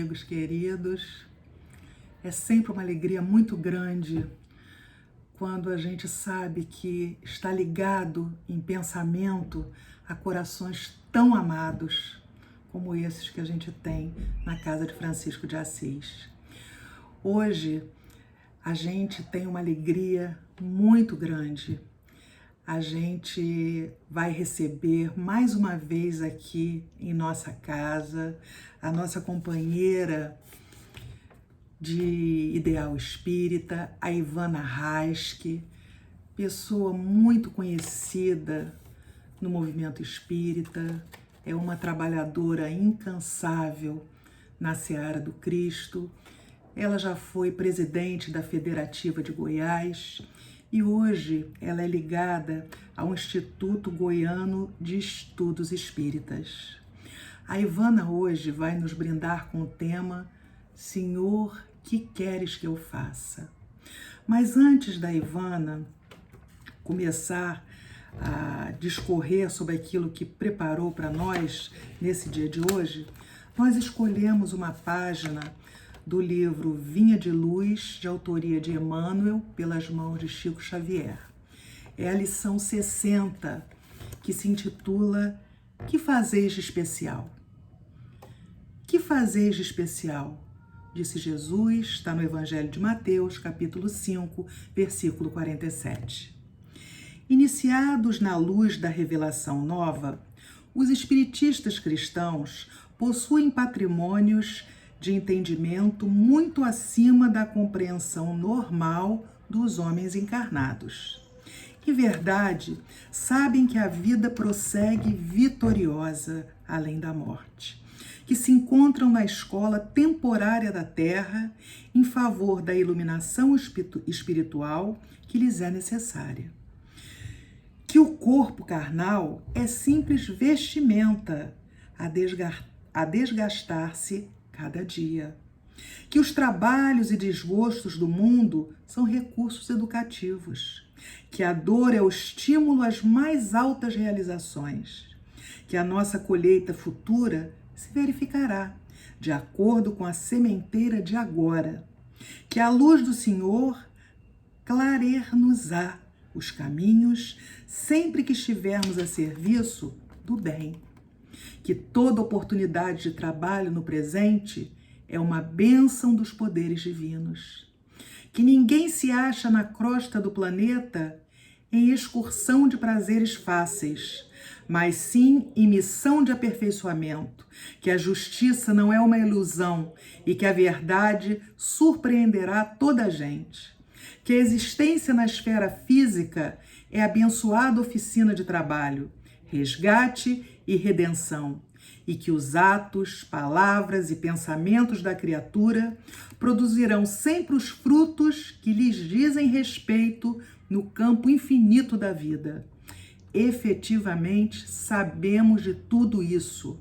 amigos queridos. É sempre uma alegria muito grande quando a gente sabe que está ligado em pensamento a corações tão amados como esses que a gente tem na casa de Francisco de Assis. Hoje a gente tem uma alegria muito grande. A gente vai receber mais uma vez aqui em nossa casa a nossa companheira de ideal espírita, a Ivana Raschke, pessoa muito conhecida no movimento espírita, é uma trabalhadora incansável na seara do Cristo. Ela já foi presidente da Federativa de Goiás e hoje ela é ligada ao Instituto Goiano de Estudos Espíritas. A Ivana hoje vai nos brindar com o tema Senhor, que queres que eu faça? Mas antes da Ivana começar a discorrer sobre aquilo que preparou para nós nesse dia de hoje, nós escolhemos uma página do livro Vinha de Luz, de autoria de Emmanuel, pelas mãos de Chico Xavier. É a lição 60, que se intitula Que fazeis de especial? Que fazeis de especial? Disse Jesus, está no Evangelho de Mateus, capítulo 5, versículo 47. Iniciados na luz da revelação nova, os espiritistas cristãos possuem patrimônios de entendimento muito acima da compreensão normal dos homens encarnados. Em verdade, sabem que a vida prossegue vitoriosa além da morte, que se encontram na escola temporária da Terra em favor da iluminação espiritual que lhes é necessária. Que o corpo carnal é simples vestimenta a desgastar-se cada dia. Que os trabalhos e desgostos do mundo são recursos educativos. Que a dor é o estímulo às mais altas realizações. Que a nossa colheita futura se verificará de acordo com a sementeira de agora. Que a luz do Senhor clarear-nos-á os caminhos sempre que estivermos a serviço do bem. Que toda oportunidade de trabalho no presente é uma bênção dos poderes divinos. Que ninguém se acha na crosta do planeta em excursão de prazeres fáceis, mas sim em missão de aperfeiçoamento, que a justiça não é uma ilusão e que a verdade surpreenderá toda a gente. Que a existência na esfera física é abençoada oficina de trabalho, resgate e redenção, e que os atos, palavras e pensamentos da criatura produzirão sempre os frutos que lhes dizem respeito no campo infinito da vida. Efetivamente, sabemos de tudo isso.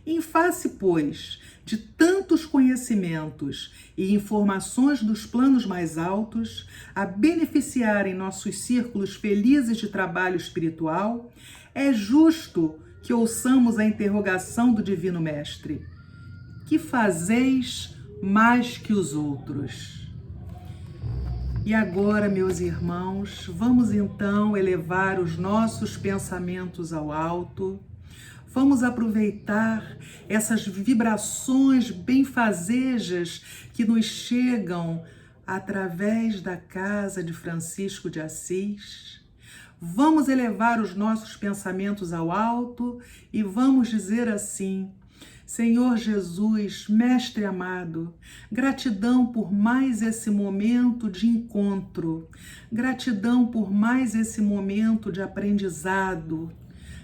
Em face, pois, de tantos conhecimentos e informações dos planos mais altos, a beneficiarem nossos círculos felizes de trabalho espiritual, é justo que ouçamos a interrogação do Divino Mestre: que fazeis mais que os outros? E agora, meus irmãos, vamos então elevar os nossos pensamentos ao alto. Vamos aproveitar essas vibrações benfazejas que nos chegam através da casa de Francisco de Assis. Vamos elevar os nossos pensamentos ao alto e vamos dizer assim: Senhor Jesus, Mestre amado, gratidão por mais esse momento de encontro, gratidão por mais esse momento de aprendizado,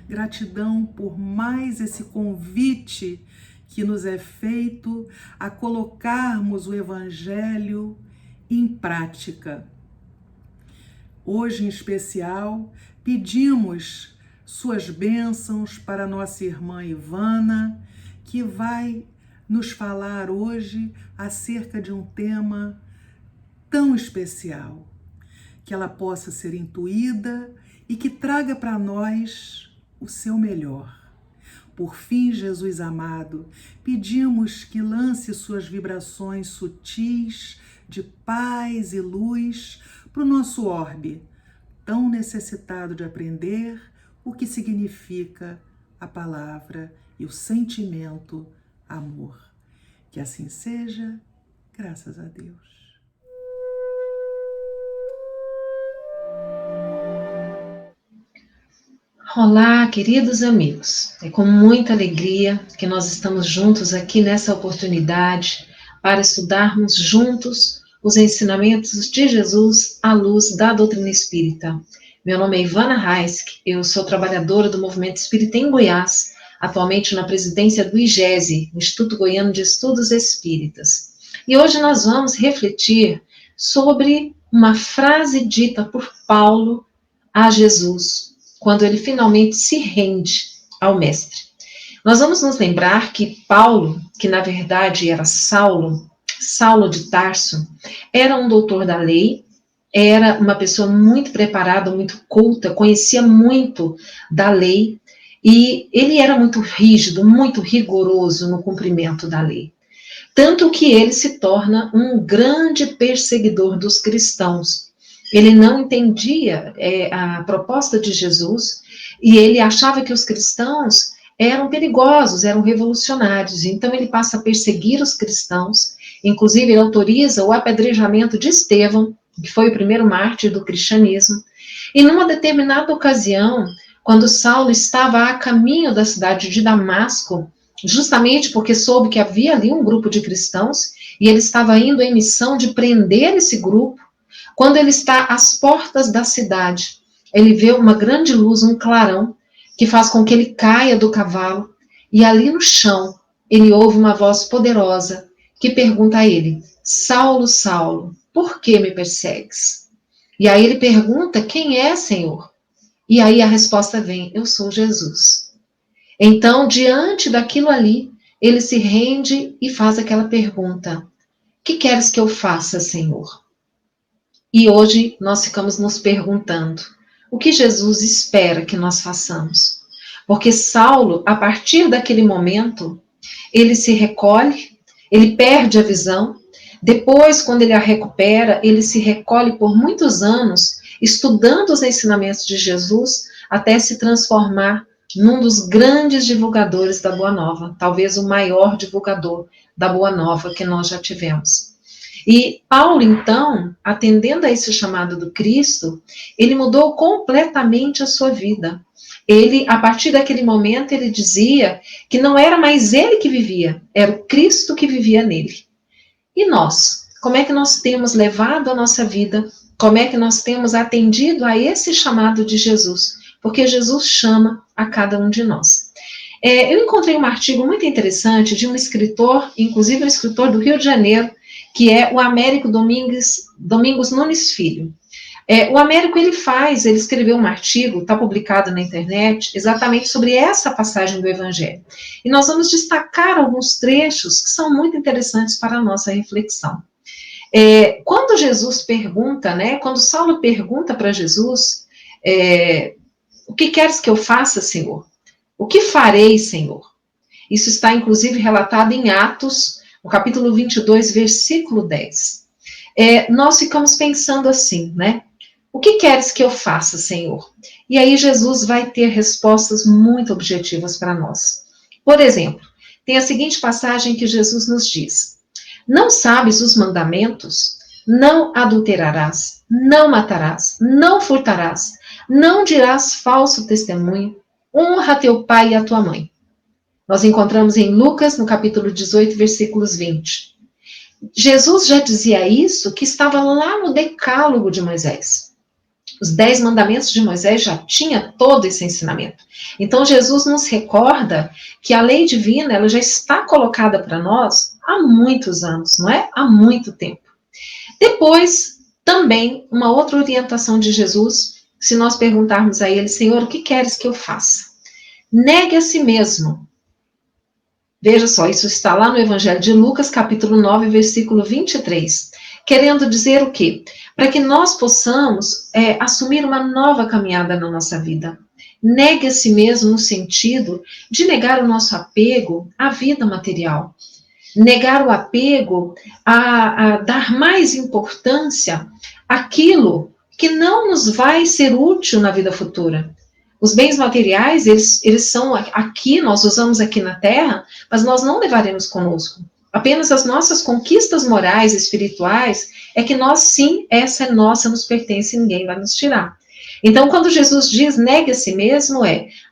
gratidão por mais esse convite que nos é feito a colocarmos o Evangelho em prática. Hoje, em especial, pedimos suas bênçãos para nossa irmã Ivana, que vai nos falar hoje acerca de um tema tão especial, que ela possa ser intuída e que traga para nós o seu melhor. Por fim, Jesus amado, pedimos que lance suas vibrações sutis de paz e luz para o nosso orbe, tão necessitado de aprender o que significa a palavra e o sentimento amor. Que assim seja, graças a Deus. Olá, queridos amigos. É com muita alegria que nós estamos juntos aqui nessa oportunidade para estudarmos juntos os ensinamentos de Jesus à luz da doutrina espírita. Meu nome é Ivana Raisk, eu sou trabalhadora do Movimento Espírita em Goiás, atualmente na presidência do IGESE, Instituto Goiano de Estudos Espíritas. E hoje nós vamos refletir sobre uma frase dita por Paulo a Jesus, quando ele finalmente se rende ao Mestre. Nós vamos nos lembrar que Paulo, que na verdade era Saulo de Tarso, era um doutor da lei, era uma pessoa muito preparada, muito culta, conhecia muito da lei, e ele era muito rígido, muito rigoroso no cumprimento da lei. Tanto que ele se torna um grande perseguidor dos cristãos. Ele não entendia a proposta de Jesus e ele achava que os cristãos eram perigosos, eram revolucionários. Então ele passa a perseguir os cristãos, inclusive ele autoriza o apedrejamento de Estevão, que foi o primeiro mártir do cristianismo. E numa determinada ocasião, quando Saulo estava a caminho da cidade de Damasco, justamente porque soube que havia ali um grupo de cristãos, e ele estava indo em missão de prender esse grupo, quando ele está às portas da cidade, ele vê uma grande luz, um clarão, que faz com que ele caia do cavalo, e ali no chão, ele ouve uma voz poderosa, que pergunta a ele: Saulo, Saulo, por que me persegues? E aí ele pergunta: quem é, Senhor? E aí a resposta vem: eu sou Jesus. Então, diante daquilo ali, ele se rende e faz aquela pergunta: que queres que eu faça, Senhor? E hoje nós ficamos nos perguntando o que Jesus espera que nós façamos. Porque Saulo, a partir daquele momento, ele se recolhe, ele perde a visão. Depois, quando ele a recupera, ele se recolhe por muitos anos, estudando os ensinamentos de Jesus, até se transformar num dos grandes divulgadores da Boa Nova, talvez o maior divulgador da Boa Nova que nós já tivemos. E Paulo, então, atendendo a esse chamado do Cristo, ele mudou completamente a sua vida. Ele, a partir daquele momento, ele dizia que não era mais ele que vivia, era o Cristo que vivia nele. E nós? Como é que nós temos levado a nossa vida? Como é que nós temos atendido a esse chamado de Jesus? Porque Jesus chama a cada um de nós. Eu encontrei um artigo muito interessante de um escritor, inclusive um escritor do Rio de Janeiro, que é o Américo Domingos Nunes Filho. O Américo, ele escreveu um artigo, está publicado na internet, exatamente sobre essa passagem do Evangelho. E nós vamos destacar alguns trechos que são muito interessantes para a nossa reflexão. Quando Jesus pergunta, quando Saulo pergunta para Jesus, o que queres que eu faça, Senhor? O que farei, Senhor? Isso está, inclusive, relatado em Atos, no capítulo 22, versículo 10. Nós ficamos pensando assim, O que queres que eu faça, Senhor? E aí Jesus vai ter respostas muito objetivas para nós. Por exemplo, tem a seguinte passagem que Jesus nos diz: não sabes os mandamentos? Não adulterarás, não matarás, não furtarás, não dirás falso testemunho, honra teu pai e a tua mãe. Nós encontramos em Lucas, no capítulo 18, versículos 20. Jesus já dizia isso, que estava lá no decálogo de Moisés. Os 10 mandamentos de Moisés já tinha todo esse ensinamento. Então, Jesus nos recorda que a lei divina, ela já está colocada para nós há muitos anos, não é? Há muito tempo. Depois, também, uma outra orientação de Jesus, se nós perguntarmos a ele: Senhor, o que queres que eu faça? Negue a si mesmo. Veja só, isso está lá no Evangelho de Lucas, capítulo 9, versículo 23. Querendo dizer o quê? Para que nós possamos assumir uma nova caminhada na nossa vida. Negue a si mesmo no sentido de negar o nosso apego à vida material. Negar o apego a dar mais importância àquilo que não nos vai ser útil na vida futura. Os bens materiais, eles são aqui, nós usamos aqui na Terra, mas nós não levaremos conosco. Apenas as nossas conquistas morais e espirituais é que nós, sim, essa é nossa, nos pertence e ninguém vai nos tirar. Então, quando Jesus diz negue a si mesmo,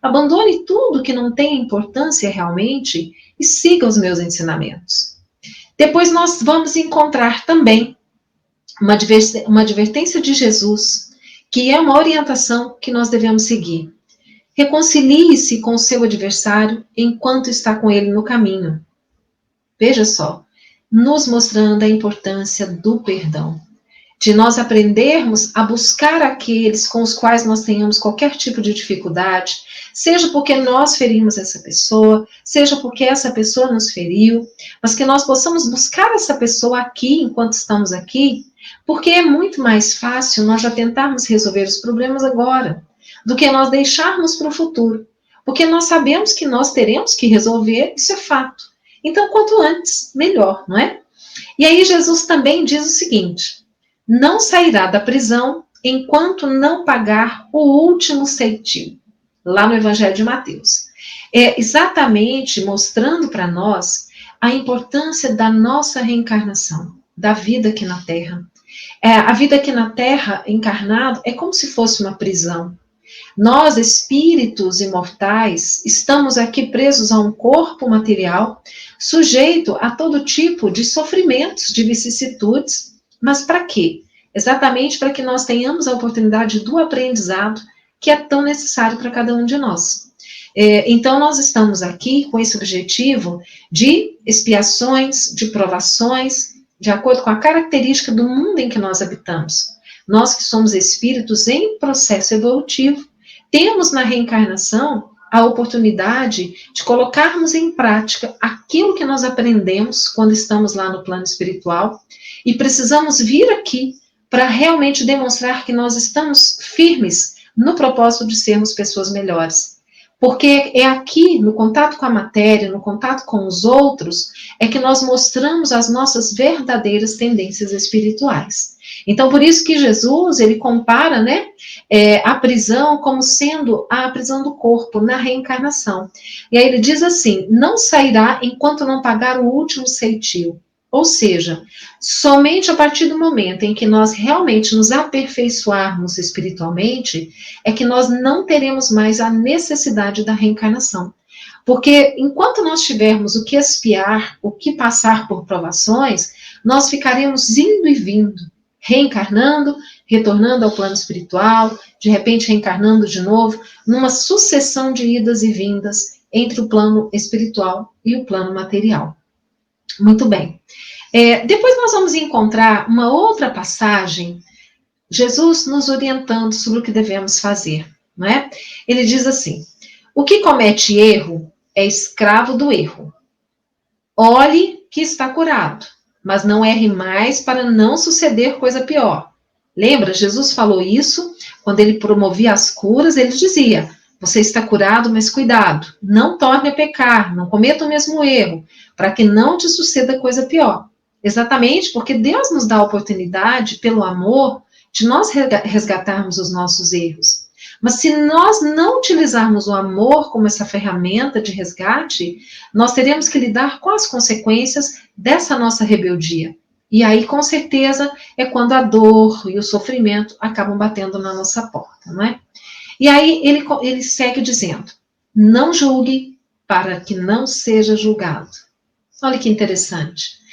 abandone tudo que não tem importância realmente e siga os meus ensinamentos. Depois nós vamos encontrar também uma advertência de Jesus, que é uma orientação que nós devemos seguir. Reconcilie-se com o seu adversário enquanto está com ele no caminho. Veja só, nos mostrando a importância do perdão, de nós aprendermos a buscar aqueles com os quais nós tenhamos qualquer tipo de dificuldade, seja porque nós ferimos essa pessoa, seja porque essa pessoa nos feriu, mas que nós possamos buscar essa pessoa aqui, enquanto estamos aqui, porque é muito mais fácil nós já tentarmos resolver os problemas agora, do que nós deixarmos para o futuro, porque nós sabemos que nós teremos que resolver, isso é fato. Então, quanto antes, melhor, não é? E aí Jesus também diz o seguinte: não sairá da prisão enquanto não pagar o último ceitil. Lá no Evangelho de Mateus. É exatamente mostrando para nós a importância da nossa reencarnação, da vida aqui na Terra. A vida aqui na Terra, encarnado, é como se fosse uma prisão. Nós, espíritos imortais, estamos aqui presos a um corpo material, sujeito a todo tipo de sofrimentos, de vicissitudes, mas para quê? Exatamente para que nós tenhamos a oportunidade do aprendizado que é tão necessário para cada um de nós. Então, nós estamos aqui com esse objetivo de expiações, de provações, de acordo com a característica do mundo em que nós habitamos. Nós que somos espíritos em processo evolutivo, temos na reencarnação a oportunidade de colocarmos em prática aquilo que nós aprendemos quando estamos lá no plano espiritual e precisamos vir aqui para realmente demonstrar que nós estamos firmes no propósito de sermos pessoas melhores. Porque é aqui, no contato com a matéria, no contato com os outros, é que nós mostramos as nossas verdadeiras tendências espirituais. Então, por isso que Jesus, ele compara, né, a prisão como sendo a prisão do corpo, na reencarnação. E aí ele diz assim, não sairá enquanto não pagar o último ceitil. Ou seja, somente a partir do momento em que nós realmente nos aperfeiçoarmos espiritualmente, é que nós não teremos mais a necessidade da reencarnação. Porque enquanto nós tivermos o que expiar, o que passar por provações, nós ficaremos indo e vindo, reencarnando, retornando ao plano espiritual, de repente reencarnando de novo, numa sucessão de idas e vindas entre o plano espiritual e o plano material. Muito bem. Depois nós vamos encontrar uma outra passagem, Jesus nos orientando sobre o que devemos fazer, não é? Ele diz assim, o que comete erro é escravo do erro. Olhe que está curado, mas não erre mais para não suceder coisa pior. Lembra, Jesus falou isso quando ele promovia as curas, ele dizia, você está curado, mas cuidado, não torne a pecar, não cometa o mesmo erro, para que não te suceda coisa pior. Exatamente porque Deus nos dá a oportunidade, pelo amor, de nós resgatarmos os nossos erros. Mas se nós não utilizarmos o amor como essa ferramenta de resgate, nós teremos que lidar com as consequências dessa nossa rebeldia. E aí, com certeza, é quando a dor e o sofrimento acabam batendo na nossa porta, não é? E aí ele segue dizendo, não julgue para que não seja julgado. Olha que interessante.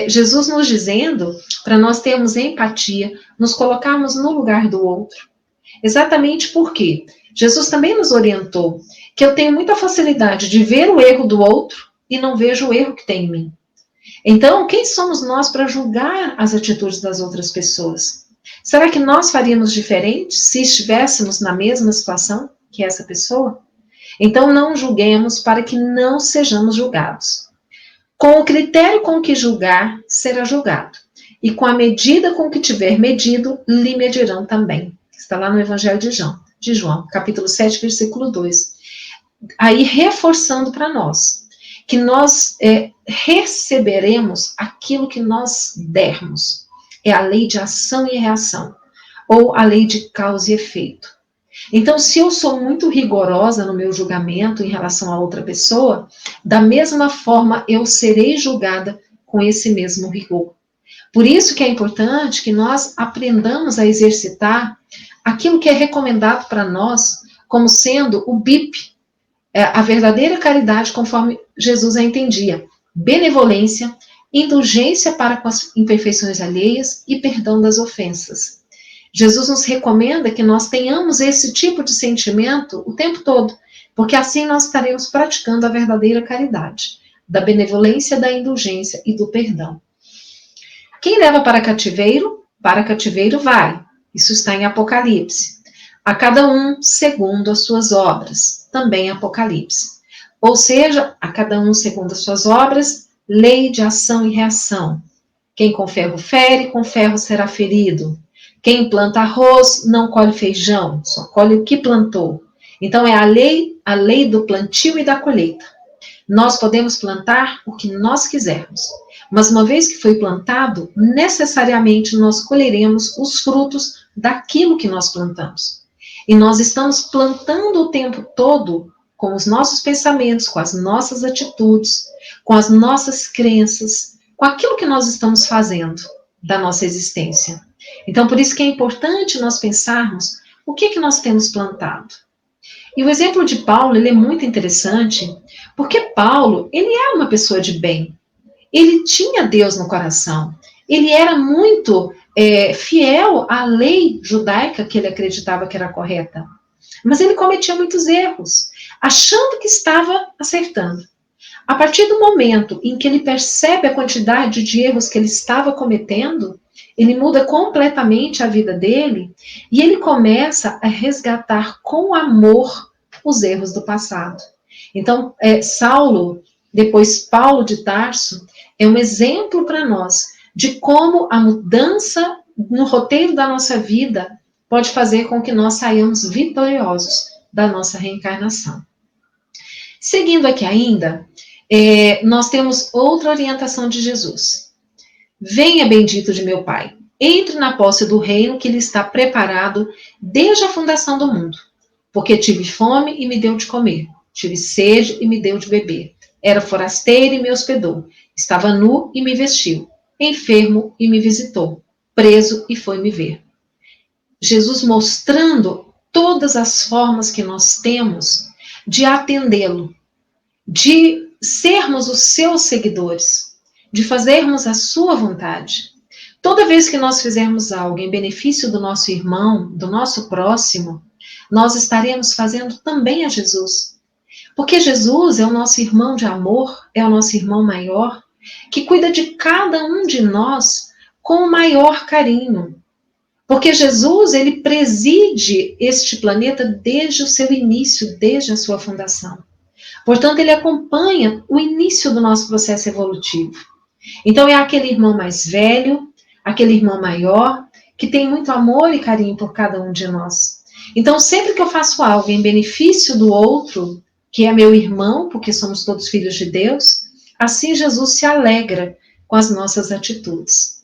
Jesus nos dizendo para nós termos empatia, nos colocarmos no lugar do outro. Exatamente porque Jesus também nos orientou que eu tenho muita facilidade de ver o erro do outro e não vejo o erro que tem em mim. Então, quem somos nós para julgar as atitudes das outras pessoas? Será que nós faríamos diferente se estivéssemos na mesma situação que essa pessoa? Então, não julguemos para que não sejamos julgados. Com o critério com que julgar, será julgado. E com a medida com que tiver medido, lhe medirão também. Está lá no Evangelho de João. de João, capítulo 7, versículo 2. Aí reforçando para nós, que nós receberemos aquilo que nós dermos. É a lei de ação e reação, ou a lei de causa e efeito. Então, se eu sou muito rigorosa no meu julgamento em relação a outra pessoa, da mesma forma eu serei julgada com esse mesmo rigor. Por isso que é importante que nós aprendamos a exercitar aquilo que é recomendado para nós como sendo o BIP, a verdadeira caridade conforme Jesus a entendia: benevolência, indulgência para com as imperfeições alheias e perdão das ofensas. Jesus nos recomenda que nós tenhamos esse tipo de sentimento o tempo todo, porque assim nós estaremos praticando a verdadeira caridade, da benevolência, da indulgência e do perdão. Quem leva para cativeiro vai. Isso está em Apocalipse. A cada um segundo as suas obras, também Apocalipse. Ou seja, a cada um segundo as suas obras, lei de ação e reação. Quem com ferro fere, com ferro será ferido. Quem planta arroz não colhe feijão, só colhe o que plantou. Então é a lei do plantio e da colheita. Nós podemos plantar o que nós quisermos, mas uma vez que foi plantado, necessariamente nós colheremos os frutos daquilo que nós plantamos. E nós estamos plantando o tempo todo com os nossos pensamentos, com as nossas atitudes, com as nossas crenças, com aquilo que nós estamos fazendo da nossa existência. Então, por isso que é importante nós pensarmos o que nós temos plantado. E o exemplo de Paulo, ele é muito interessante, porque Paulo, ele era uma pessoa de bem. Ele tinha Deus no coração. Ele era muito fiel à lei judaica que ele acreditava que era correta. Mas ele cometia muitos erros, achando que estava acertando. A partir do momento em que ele percebe a quantidade de erros que ele estava cometendo, ele muda completamente a vida dele e ele começa a resgatar com amor os erros do passado. Então, Saulo, depois Paulo de Tarso, é um exemplo para nós de como a mudança no roteiro da nossa vida pode fazer com que nós saiamos vitoriosos da nossa reencarnação. Seguindo aqui ainda, nós temos outra orientação de Jesus. Venha, bendito de meu Pai, entre na posse do reino que lhe está preparado desde a fundação do mundo. Porque tive fome e me deu de comer, tive sede e me deu de beber, era forasteiro e me hospedou, estava nu e me vestiu, enfermo e me visitou, preso e foi me ver. Jesus mostrando todas as formas que nós temos de atendê-lo, de sermos os seus seguidores, de fazermos a sua vontade. Toda vez que nós fizermos algo em benefício do nosso irmão, do nosso próximo, nós estaremos fazendo também a Jesus. Porque Jesus é o nosso irmão de amor, é o nosso irmão maior, que cuida de cada um de nós com o maior carinho. Porque Jesus, ele preside este planeta desde o seu início, desde a sua fundação. Portanto, ele acompanha o início do nosso processo evolutivo. Então, é aquele irmão mais velho, aquele irmão maior, que tem muito amor e carinho por cada um de nós. Então, sempre que eu faço algo em benefício do outro, que é meu irmão, porque somos todos filhos de Deus, assim Jesus se alegra com as nossas atitudes.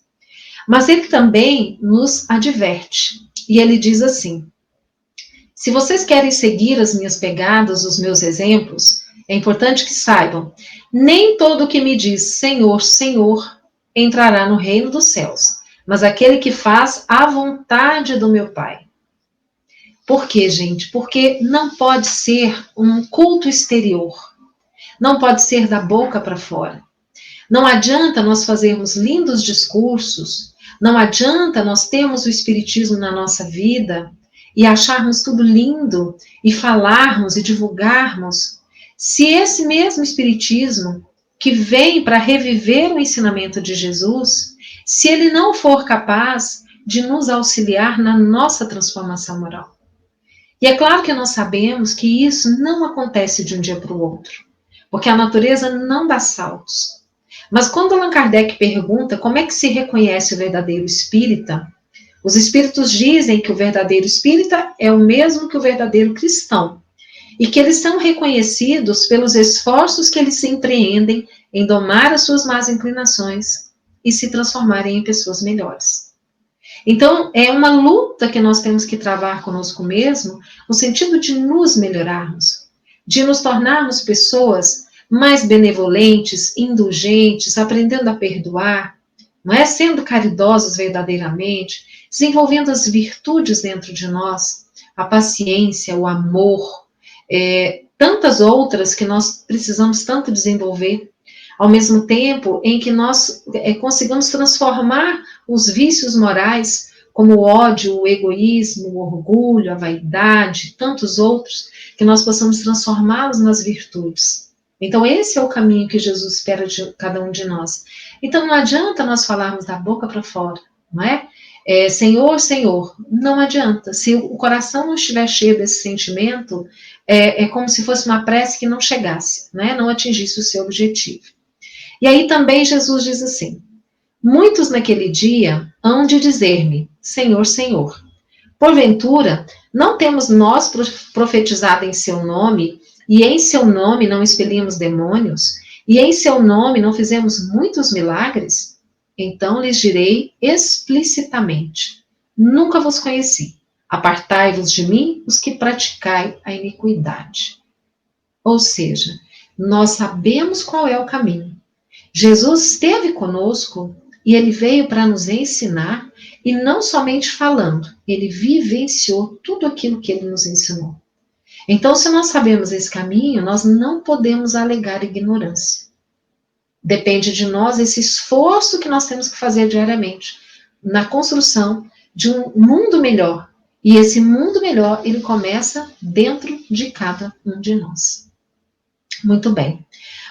Mas ele também nos adverte, e ele diz assim: se vocês querem seguir as minhas pegadas, os meus exemplos, é importante que saibam, nem todo que me diz Senhor, Senhor, entrará no reino dos céus, mas aquele que faz a vontade do meu Pai. Por quê, gente? Porque não pode ser um culto exterior. Não pode ser da boca para fora. Não adianta nós fazermos lindos discursos, não adianta nós termos o espiritismo na nossa vida e acharmos tudo lindo e falarmos e divulgarmos, se esse mesmo espiritismo que vem para reviver o ensinamento de Jesus, se ele não for capaz de nos auxiliar na nossa transformação moral. E é claro que nós sabemos que isso não acontece de um dia para o outro, porque a natureza não dá saltos. Mas quando Allan Kardec pergunta como é que se reconhece o verdadeiro espírita, Os espíritos dizem que o verdadeiro espírita é o mesmo que o verdadeiro cristão, e que eles são reconhecidos pelos esforços que eles se empreendem em domar as suas más inclinações e se transformarem em pessoas melhores. Então, é uma luta que nós temos que travar conosco mesmo, no sentido de nos melhorarmos, de nos tornarmos pessoas mais benevolentes, indulgentes, aprendendo a perdoar, não é? Sendo caridosos verdadeiramente, desenvolvendo as virtudes dentro de nós, a paciência, o amor, tantas outras que nós precisamos tanto desenvolver, ao mesmo tempo em que nós consigamos transformar os vícios morais, como o ódio, o egoísmo, o orgulho, a vaidade, tantos outros, que nós possamos transformá-los nas virtudes. Então, esse é o caminho que Jesus espera de cada um de nós. Então, não adianta nós falarmos da boca para fora, não é? Senhor, Senhor, não adianta. Se o coração não estiver cheio desse sentimento, é como se fosse uma prece que não chegasse, né? Não atingisse o seu objetivo. E aí também Jesus diz assim: muitos naquele dia hão de dizer-me, Senhor, Senhor. Porventura, não temos nós profetizado em seu nome, e em seu nome não expelimos demônios, e em seu nome não fizemos muitos milagres? Então lhes direi explicitamente: nunca vos conheci. Apartai-vos de mim, os que praticai a iniquidade. Ou seja, nós sabemos qual é o caminho. Jesus esteve conosco e ele veio para nos ensinar, e não somente falando, ele vivenciou tudo aquilo que ele nos ensinou. Então, se nós sabemos esse caminho, nós não podemos alegar ignorância. Depende de nós esse esforço que nós temos que fazer diariamente na construção de um mundo melhor. E esse mundo melhor, ele começa dentro de cada um de nós. Muito bem.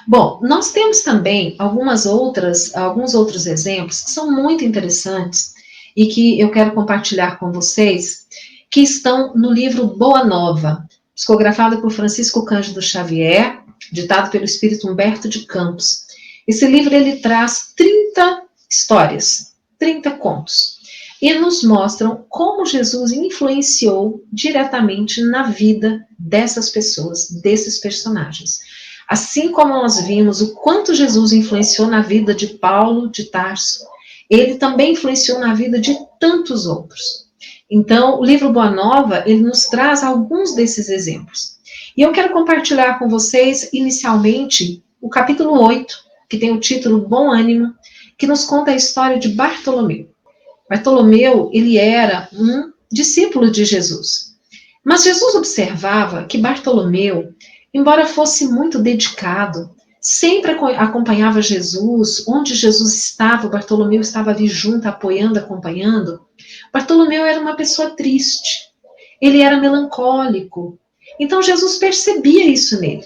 Bom, nós temos também alguns outros exemplos que são muito interessantes e que eu quero compartilhar com vocês, que estão no livro Boa Nova, psicografado por Francisco Cândido Xavier, ditado pelo espírito Humberto de Campos. Esse livro, ele traz 30 histórias, 30 contos, e nos mostram como Jesus influenciou diretamente na vida dessas pessoas, desses personagens. Assim como nós vimos o quanto Jesus influenciou na vida de Paulo de Tarso, ele também influenciou na vida de tantos outros. Então, o livro Boa Nova, ele nos traz alguns desses exemplos. E eu quero compartilhar com vocês, inicialmente, o capítulo 8, que tem o título Bom Ânimo, que nos conta a história de Bartolomeu. Bartolomeu, ele era um discípulo de Jesus. Mas Jesus observava que Bartolomeu, embora fosse muito dedicado, sempre acompanhava Jesus, onde Jesus estava, Bartolomeu estava ali junto, apoiando, acompanhando. Bartolomeu era uma pessoa triste, ele era melancólico. Então Jesus percebia isso nele.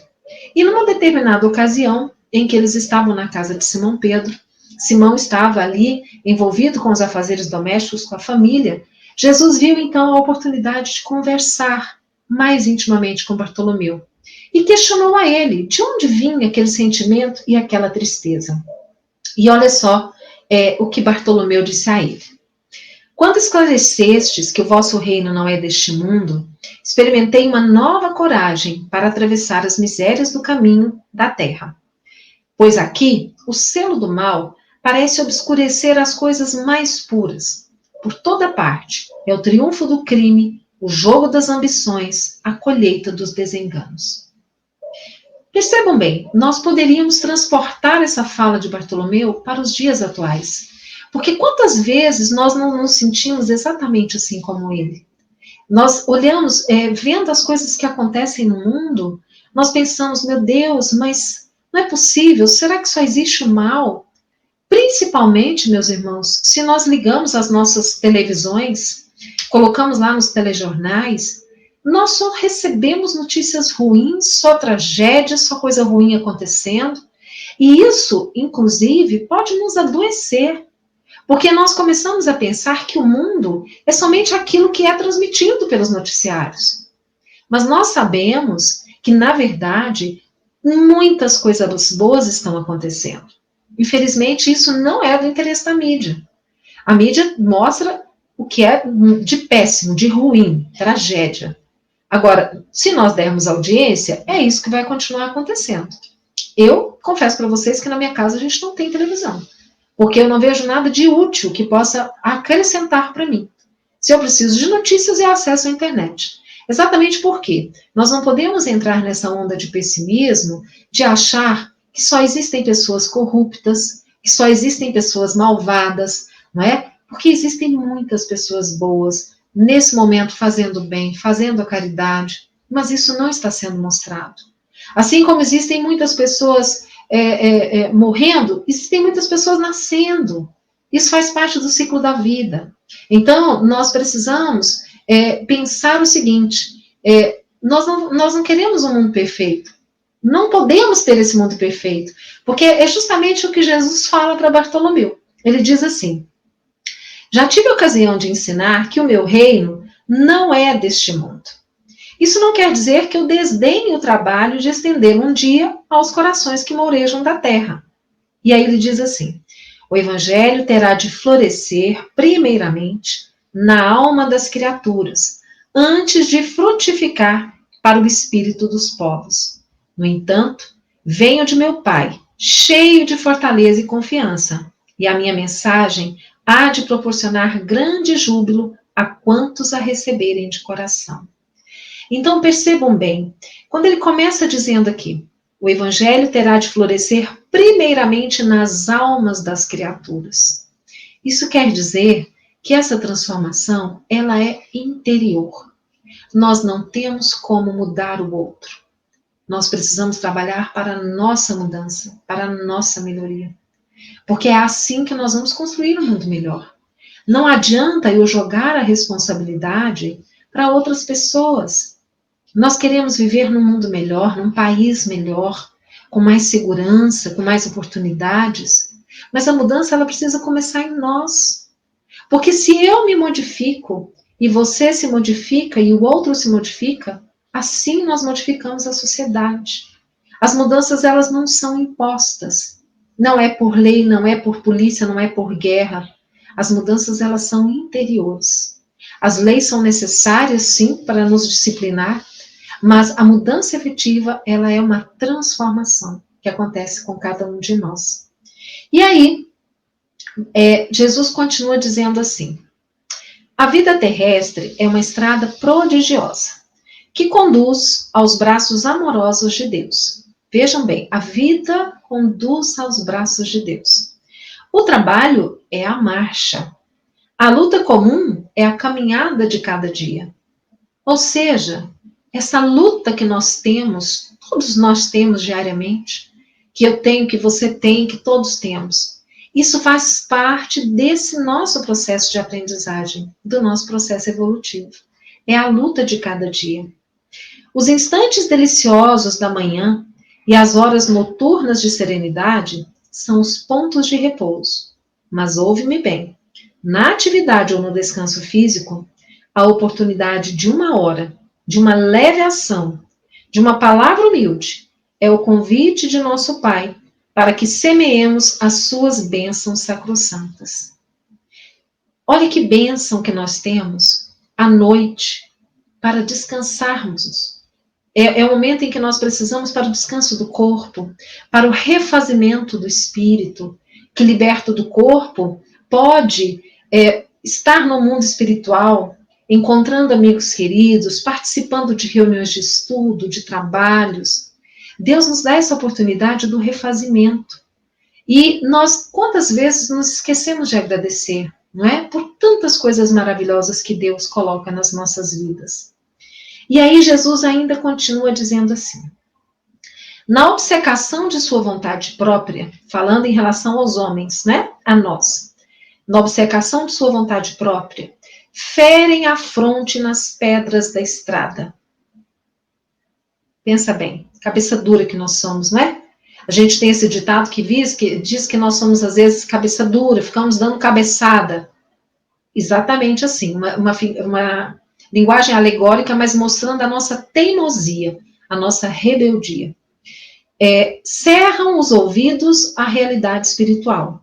E numa determinada ocasião, em que eles estavam na casa de Simão Pedro, Simão estava ali envolvido com os afazeres domésticos, com a família, Jesus viu então a oportunidade de conversar mais intimamente com Bartolomeu. E questionou a ele de onde vinha aquele sentimento e aquela tristeza. E olha só o que Bartolomeu disse a ele. Quando esclarecestes que o vosso reino não é deste mundo, experimentei uma nova coragem para atravessar as misérias do caminho da terra. Pois aqui, o selo do mal parece obscurecer as coisas mais puras. Por toda parte, é o triunfo do crime, o jogo das ambições, a colheita dos desenganos. Percebam bem, nós poderíamos transportar essa fala de Bartolomeu para os dias atuais. Porque quantas vezes nós não nos sentimos exatamente assim como ele? Nós olhamos, vendo as coisas que acontecem no mundo, nós pensamos, meu Deus, mas não é possível, será que só existe o mal? Principalmente, meus irmãos, se nós ligamos as nossas televisões, colocamos lá nos telejornais, nós só recebemos notícias ruins, só tragédias, só coisa ruim acontecendo. E isso, inclusive, pode nos adoecer. Porque nós começamos a pensar que o mundo é somente aquilo que é transmitido pelos noticiários. Mas nós sabemos que, na verdade, muitas coisas boas estão acontecendo. Infelizmente, isso não é do interesse da mídia. A mídia mostra o que é de péssimo, de ruim, tragédia. Agora, se nós dermos audiência, é isso que vai continuar acontecendo. Eu confesso para vocês que na minha casa a gente não tem televisão, porque eu não vejo nada de útil que possa acrescentar para mim. Se eu preciso de notícias, eu acesso à internet. Exatamente porque nós não podemos entrar nessa onda de pessimismo, de achar que só existem pessoas corruptas, que só existem pessoas malvadas, não é? Porque existem muitas pessoas boas nesse momento fazendo bem, fazendo a caridade, mas isso não está sendo mostrado. Assim como existem muitas pessoas morrendo, existem muitas pessoas nascendo. Isso faz parte do ciclo da vida. Então, nós precisamos pensar o seguinte, nós não queremos um mundo perfeito. Não podemos ter esse mundo perfeito, porque é justamente o que Jesus fala para Bartolomeu. Ele diz assim, já tive a ocasião de ensinar que o meu reino não é deste mundo. Isso não quer dizer que eu desdenhe o trabalho de estendê-lo um dia aos corações que mourejam da terra. E aí ele diz assim, o evangelho terá de florescer, primeiramente, na alma das criaturas, antes de frutificar para o espírito dos povos. No entanto, venho de meu Pai, cheio de fortaleza e confiança, e a minha mensagem há de proporcionar grande júbilo a quantos a receberem de coração. Então percebam bem, quando ele começa dizendo aqui, o evangelho terá de florescer primeiramente nas almas das criaturas. Isso quer dizer que essa transformação, ela é interior. Nós não temos como mudar o outro. Nós precisamos trabalhar para a nossa mudança, para a nossa melhoria. Porque é assim que nós vamos construir um mundo melhor. Não adianta eu jogar a responsabilidade para outras pessoas. Nós queremos viver num mundo melhor, num país melhor, com mais segurança, com mais oportunidades. Mas a mudança, ela precisa começar em nós. Porque se eu me modifico, e você se modifica, e o outro se modifica, assim nós modificamos a sociedade. As mudanças, elas não são impostas. Não é por lei, não é por polícia, não é por guerra. As mudanças, elas são interiores. As leis são necessárias, sim, para nos disciplinar, mas a mudança efetiva, ela é uma transformação que acontece com cada um de nós. E aí, Jesus continua dizendo assim, a vida terrestre é uma estrada prodigiosa, que conduz aos braços amorosos de Deus. Vejam bem, a vida conduz aos braços de Deus. O trabalho é a marcha. A luta comum é a caminhada de cada dia. Ou seja, essa luta que nós temos, todos nós temos diariamente, que eu tenho, que você tem, que todos temos, isso faz parte desse nosso processo de aprendizagem, do nosso processo evolutivo. É a luta de cada dia. Os instantes deliciosos da manhã e as horas noturnas de serenidade são os pontos de repouso. Mas ouve-me bem, na atividade ou no descanso físico, a oportunidade de uma hora, de uma leve ação, de uma palavra humilde, é o convite de nosso Pai para que semeemos as suas bênçãos sacrossantas. Olha que bênção que nós temos à noite para descansarmos. É o momento em que nós precisamos para o descanso do corpo, para o refazimento do espírito, que liberto do corpo pode estar no mundo espiritual, encontrando amigos queridos, participando de reuniões de estudo, de trabalhos. Deus nos dá essa oportunidade do refazimento. E nós, quantas vezes, nos esquecemos de agradecer, não é? Por tantas coisas maravilhosas que Deus coloca nas nossas vidas. E aí Jesus ainda continua dizendo assim, na obcecação de sua vontade própria, falando em relação aos homens, né? A nós, na obcecação de sua vontade própria, ferem a fronte nas pedras da estrada. Pensa bem, cabeça dura que nós somos, não é? A gente tem esse ditado que diz que nós somos, às vezes, cabeça dura, ficamos dando cabeçada. Exatamente assim, uma linguagem alegórica, mas mostrando a nossa teimosia, a nossa rebeldia. Cerram os ouvidos à realidade espiritual.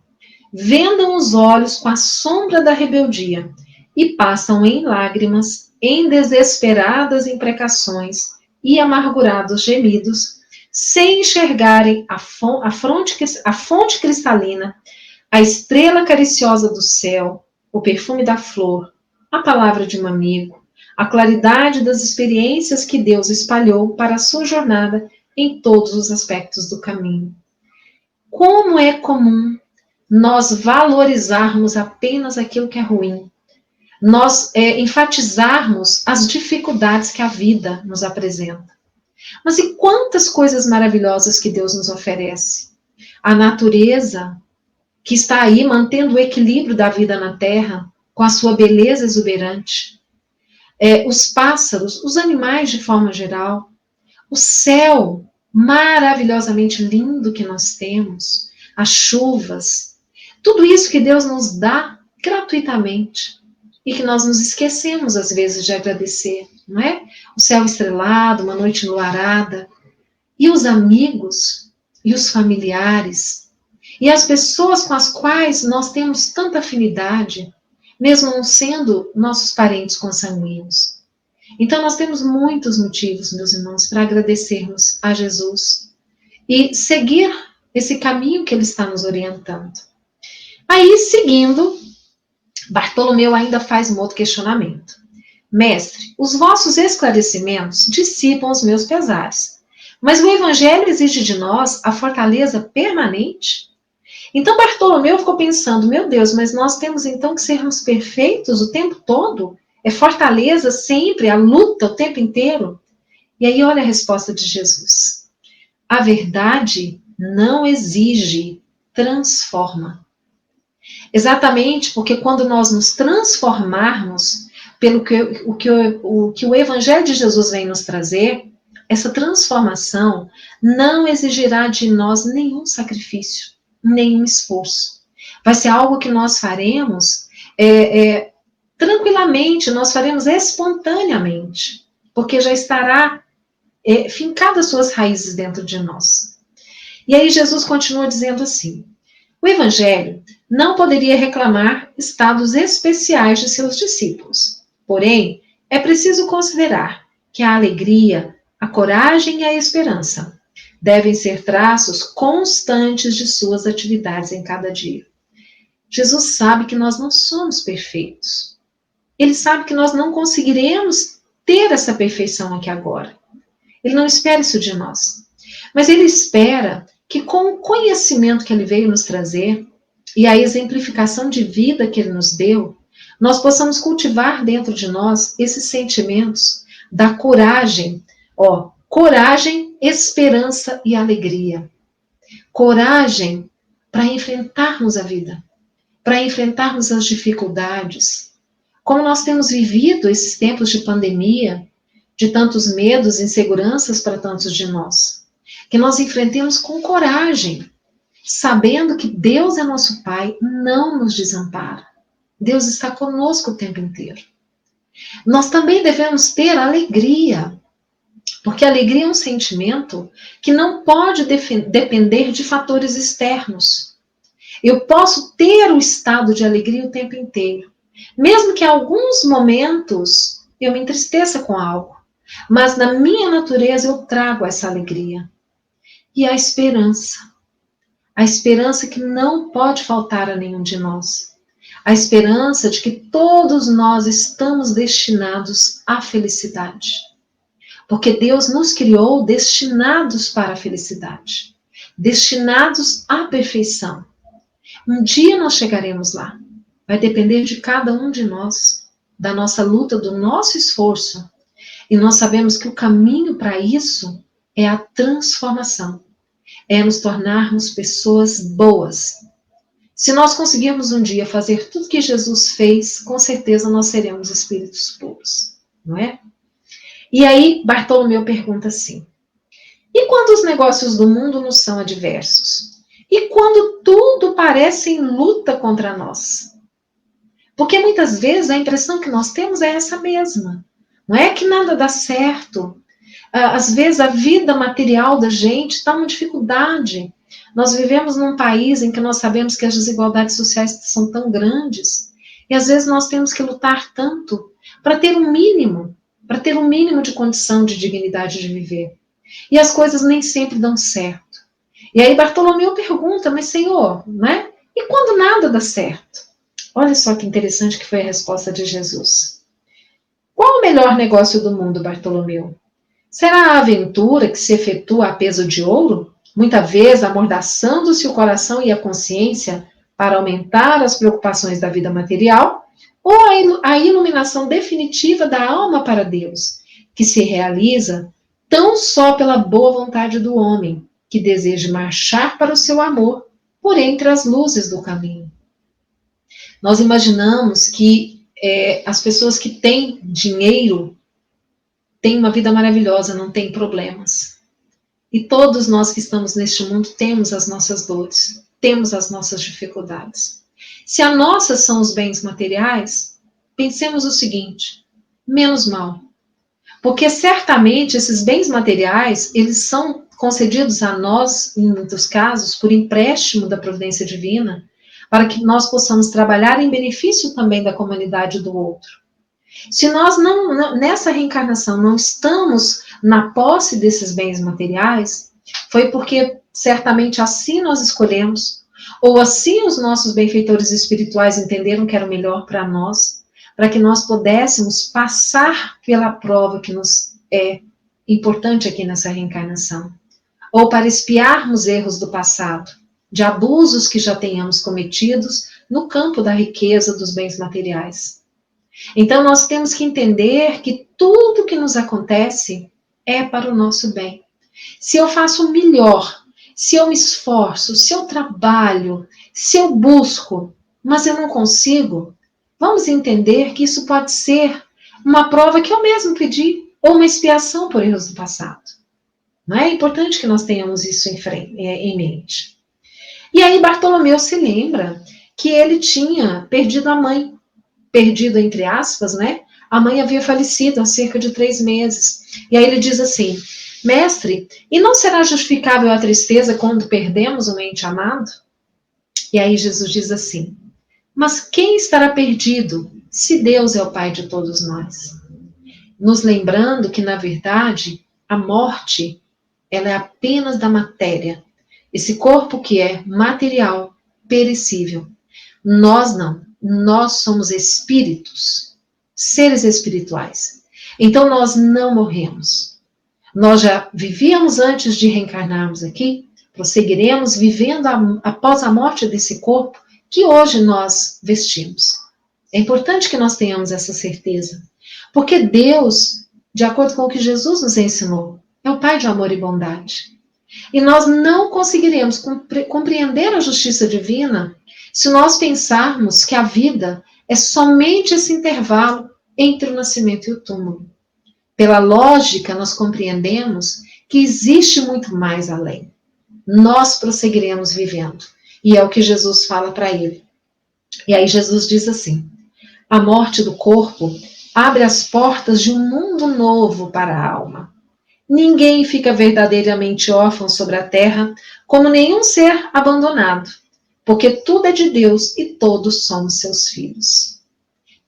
Vendam os olhos com a sombra da rebeldia e passam em lágrimas, em desesperadas imprecações e amargurados gemidos, sem enxergarem a fonte cristalina, a estrela cariciosa do céu, o perfume da flor, a palavra de um amigo, a claridade das experiências que Deus espalhou para a sua jornada em todos os aspectos do caminho. Como é comum nós valorizarmos apenas aquilo que é ruim, nós enfatizarmos as dificuldades que a vida nos apresenta. Mas e quantas coisas maravilhosas que Deus nos oferece? A natureza, que está aí mantendo o equilíbrio da vida na Terra, com a sua beleza exuberante. Os pássaros, os animais de forma geral, o céu maravilhosamente lindo que nós temos, as chuvas, tudo isso que Deus nos dá gratuitamente e que nós nos esquecemos às vezes de agradecer, não é? O céu estrelado, uma noite enluarada, e os amigos, e os familiares, e as pessoas com as quais nós temos tanta afinidade, mesmo não sendo nossos parentes consanguíneos. Então nós temos muitos motivos, meus irmãos, para agradecermos a Jesus e seguir esse caminho que ele está nos orientando. Aí, seguindo, Bartolomeu ainda faz um outro questionamento. Mestre, os vossos esclarecimentos dissipam os meus pesares, mas o Evangelho exige de nós a fortaleza permanente? Então Bartolomeu ficou pensando, meu Deus, mas nós temos então que sermos perfeitos o tempo todo? É fortaleza sempre, a luta o tempo inteiro? E aí olha a resposta de Jesus. A verdade não exige, transforma. Exatamente porque quando nós nos transformarmos pelo que o Evangelho de Jesus vem nos trazer, essa transformação não exigirá de nós nenhum sacrifício, nenhum esforço. Vai ser algo que nós faremos tranquilamente, nós faremos espontaneamente, porque já estará fincadas suas raízes dentro de nós. E aí Jesus continua dizendo assim, o Evangelho não poderia reclamar estados especiais de seus discípulos. Porém, é preciso considerar que a alegria, a coragem e a esperança devem ser traços constantes de suas atividades em cada dia. Jesus sabe que nós não somos perfeitos. Ele sabe que nós não conseguiremos ter essa perfeição aqui agora. Ele não espera isso de nós. Mas ele espera que com o conhecimento que ele veio nos trazer e a exemplificação de vida que ele nos deu, nós possamos cultivar dentro de nós esses sentimentos da coragem, coragem, esperança e alegria. Coragem para enfrentarmos a vida, para enfrentarmos as dificuldades. Como nós temos vivido esses tempos de pandemia, de tantos medos e inseguranças para tantos de nós, que nós enfrentemos com coragem, sabendo que Deus é nosso Pai, não nos desampara. Deus está conosco o tempo inteiro. Nós também devemos ter alegria, porque a alegria é um sentimento que não pode depender de fatores externos. Eu posso ter o estado de alegria o tempo inteiro, mesmo que em alguns momentos eu me entristeça com algo, mas na minha natureza eu trago essa alegria. E a esperança que não pode faltar a nenhum de nós, a esperança de que todos nós estamos destinados à felicidade, porque Deus nos criou destinados para a felicidade, destinados à perfeição. Um dia nós chegaremos lá, vai depender de cada um de nós, da nossa luta, do nosso esforço, e nós sabemos que o caminho para isso é a transformação, é nos tornarmos pessoas boas. Se nós conseguirmos um dia fazer tudo que Jesus fez, com certeza nós seremos espíritos puros, não é? E aí Bartolomeu pergunta assim, e quando os negócios do mundo nos são adversos? E quando tudo parece em luta contra nós? Porque muitas vezes a impressão que nós temos é essa mesma. Não é que nada dá certo. Às vezes a vida material da gente está uma dificuldade. Nós vivemos num país em que nós sabemos que as desigualdades sociais são tão grandes. E às vezes nós temos que lutar tanto para ter um mínimo, de condição de dignidade de viver. E as coisas nem sempre dão certo. E aí Bartolomeu pergunta, mas Senhor, né? E quando nada dá certo? Olha só que interessante que foi a resposta de Jesus. Qual o melhor negócio do mundo, Bartolomeu? Será a aventura que se efetua a peso de ouro? Muitas vezes amordaçando-se o coração e a consciência para aumentar as preocupações da vida material? Ou a iluminação definitiva da alma para Deus, que se realiza tão só pela boa vontade do homem, que deseja marchar para o seu amor por entre as luzes do caminho? Nós imaginamos que as pessoas que têm dinheiro têm uma vida maravilhosa, não têm problemas. E todos nós que estamos neste mundo temos as nossas dores, temos as nossas dificuldades. Se a nossa são os bens materiais, pensemos o seguinte, menos mal. Porque certamente esses bens materiais, eles são concedidos a nós, em muitos casos, por empréstimo da providência divina, para que nós possamos trabalhar em benefício também da comunidade do outro. Se nós nessa reencarnação não estamos na posse desses bens materiais, foi porque certamente assim nós escolhemos, ou assim os nossos benfeitores espirituais entenderam que era o melhor para nós, para que nós pudéssemos passar pela prova que nos é importante aqui nessa reencarnação, ou para expiarmos erros do passado, de abusos que já tenhamos cometidos no campo da riqueza dos bens materiais. Então, nós temos que entender que tudo que nos acontece é para o nosso bem. Se eu faço o melhor, se eu me esforço, se eu trabalho, se eu busco, mas eu não consigo, vamos entender que isso pode ser uma prova que eu mesmo pedi, ou uma expiação por erros do passado. Não é importante que nós tenhamos isso em mente. E aí Bartolomeu se lembra que ele tinha perdido a mãe, perdido entre aspas, né? A mãe havia falecido há cerca de 3 meses. E aí ele diz assim, mestre, e não será justificável a tristeza quando perdemos um ente amado? E aí Jesus diz assim, mas quem estará perdido se Deus é o Pai de todos nós? Nos lembrando que, na verdade, a morte, ela é apenas da matéria. Esse corpo que é material, perecível. Nós não. Nós somos espíritos, seres espirituais. Então, nós não morremos. Nós já vivíamos antes de reencarnarmos aqui, prosseguiremos vivendo após a morte desse corpo que hoje nós vestimos. É importante que nós tenhamos essa certeza, porque Deus, de acordo com o que Jesus nos ensinou, é o Pai de amor e bondade. E nós não conseguiremos compreender a justiça divina se nós pensarmos que a vida é somente esse intervalo entre o nascimento e o túmulo. Pela lógica, nós compreendemos que existe muito mais além. Nós prosseguiremos vivendo. E é o que Jesus fala para ele. E aí Jesus diz assim, a morte do corpo abre as portas de um mundo novo para a alma. Ninguém fica verdadeiramente órfão sobre a terra, como nenhum ser abandonado, porque tudo é de Deus e todos somos seus filhos.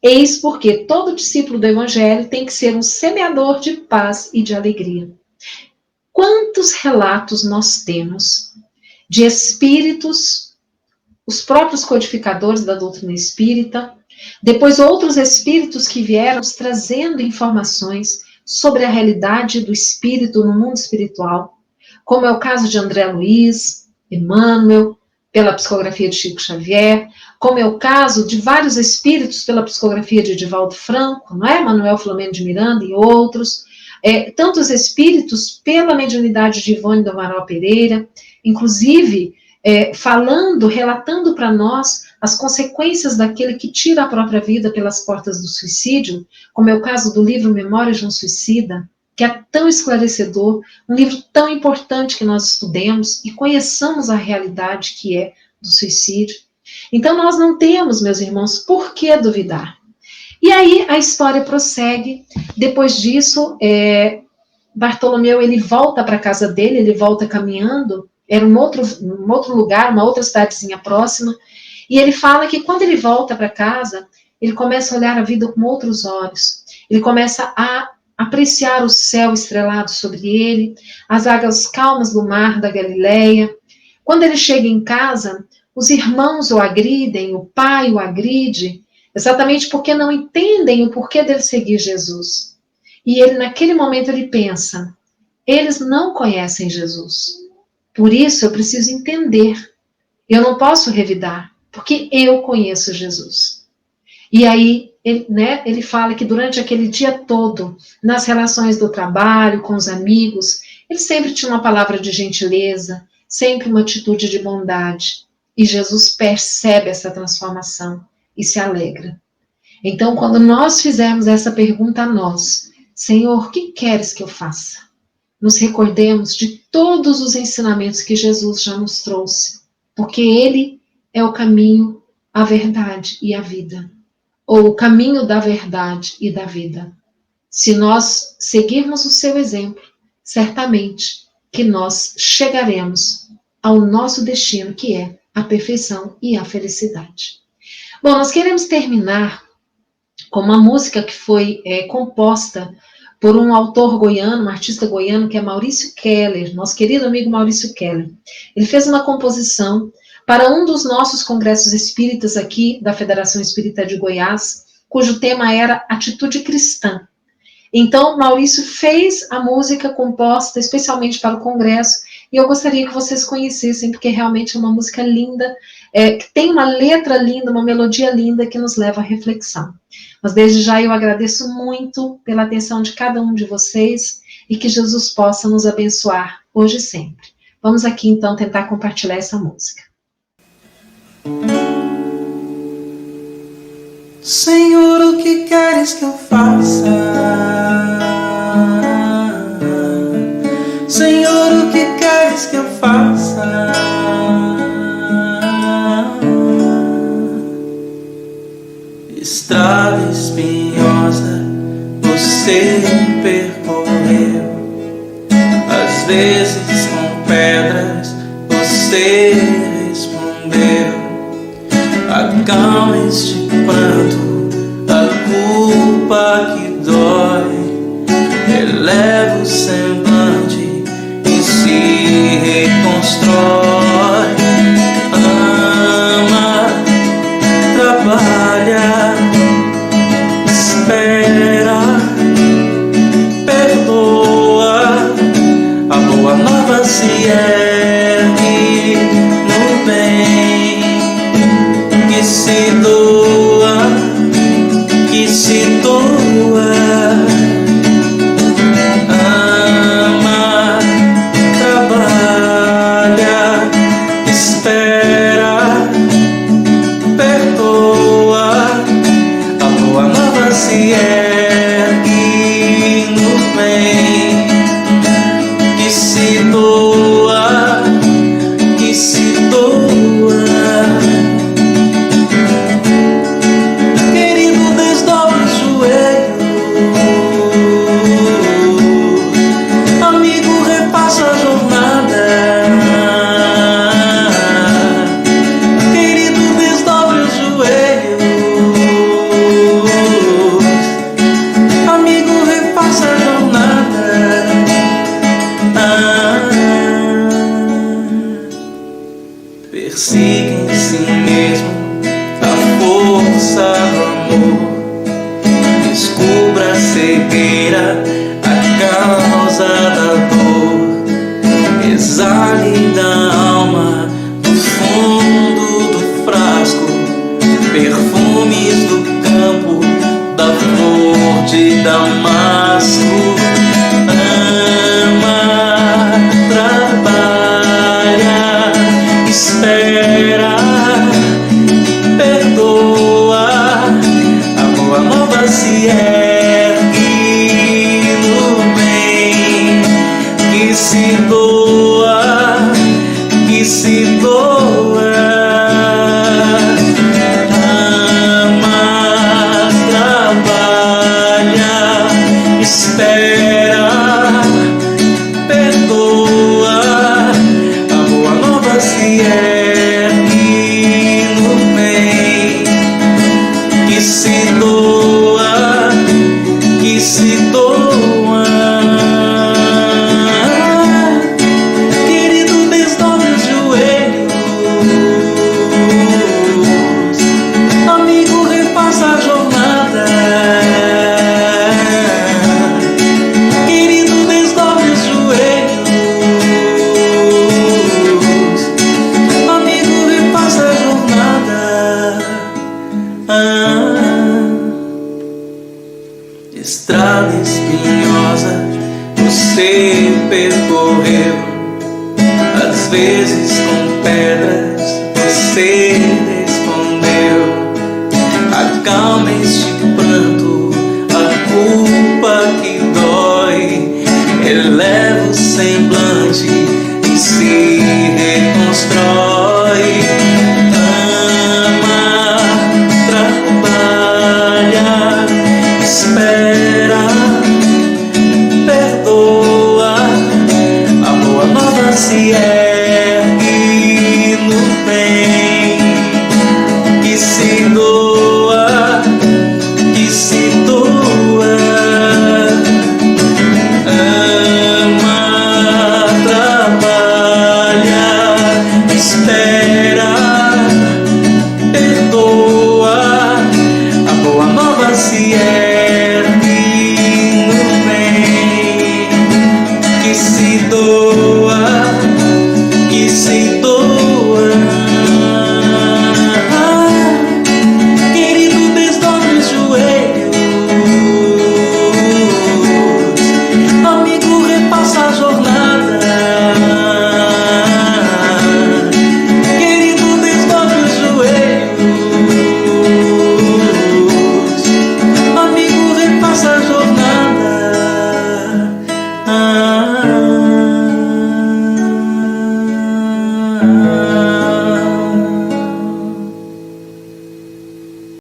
Eis porque todo discípulo do Evangelho tem que ser um semeador de paz e de alegria. Quantos relatos nós temos de espíritos, os próprios codificadores da doutrina espírita, depois outros espíritos que vieram trazendo informações sobre a realidade do espírito no mundo espiritual, como é o caso de André Luiz, Emmanuel, pela psicografia de Chico Xavier, como é o caso de vários espíritos pela psicografia de Divaldo Franco, não é? Manuel Filomeno de Miranda e outros, tantos espíritos pela mediunidade de Ivone do Amaral Pereira, inclusive relatando para nós as consequências daquele que tira a própria vida pelas portas do suicídio, como é o caso do livro Memórias de um Suicida, que é tão esclarecedor, um livro tão importante que nós estudemos e conheçamos a realidade que é do suicídio. Então nós não temos, meus irmãos, por que duvidar. E aí a história prossegue. Depois disso, Bartolomeu ele volta para a casa dele, ele volta caminhando, era um outro lugar, uma outra cidadezinha próxima, e ele fala que quando ele volta para casa, ele começa a olhar a vida com outros olhos. Ele começa a apreciar o céu estrelado sobre ele, as águas calmas do mar da Galileia. Quando ele chega em casa, os irmãos o agridem, o pai o agride, exatamente porque não entendem o porquê dele seguir Jesus. E ele, naquele momento, ele pensa, eles não conhecem Jesus. Por isso, eu preciso entender. Eu não posso revidar, porque eu conheço Jesus. E aí, ele fala que durante aquele dia todo, nas relações do trabalho, com os amigos, ele sempre tinha uma palavra de gentileza, sempre uma atitude de bondade. E Jesus percebe essa transformação e se alegra. Então, quando nós fizermos essa pergunta a nós, Senhor, o que queres que eu faça? Nos recordemos de todos os ensinamentos que Jesus já nos trouxe, porque Ele é o caminho, a verdade e a vida, ou o caminho da verdade e da vida. Se nós seguirmos o seu exemplo, certamente que nós chegaremos ao nosso destino, que é a perfeição e a felicidade. Bom, nós queremos terminar com uma música que foi composta por um autor goiano, um artista goiano, que é Maurício Keller, nosso querido amigo Maurício Keller. Ele fez uma composição para um dos nossos congressos espíritas aqui da Federação Espírita de Goiás, cujo tema era Atitude Cristã. Então, Maurício fez a música composta especialmente para o congresso, e eu gostaria que vocês conhecessem, porque realmente é uma música linda, que tem uma letra linda, uma melodia linda, que nos leva à reflexão. Mas desde já eu agradeço muito pela atenção de cada um de vocês, e que Jesus possa nos abençoar hoje e sempre. Vamos aqui então tentar compartilhar essa música. Senhor, o que queres que eu faça? Senhor, o que queres que eu faça? Estrada espinhosa você percorreu, às vezes com pedras você respondeu. Acalma este pranto, a culpa que dói, eleva o semblante e se reconstrói. Ama, trabalha, espera, perdoa. A boa nova se ergue no bem, que se doa, que se doa. Ama, trabalha, espera, perdoa. A boa nova se ergue no bem, que se doa, que se doa. Persiga em si mesmo a força do amor, descubra a cegueira, a causa da dor, exale da alma, do fundo do frasco, perfumes do campo, da flor de damasco. Ama, trabalha, espera, perdoa. A boa nova se ergue no bem, que se doa, que se doa. Ama, trabalha, espera, perdoa. A boa nova se ergue no bem, que se vezes com pedras você respondeu. Acalma este pranto, a culpa que dói. Eleva o semblante e se reconstrói. Ama, trabalha, espera, perdoa. A boa nova se é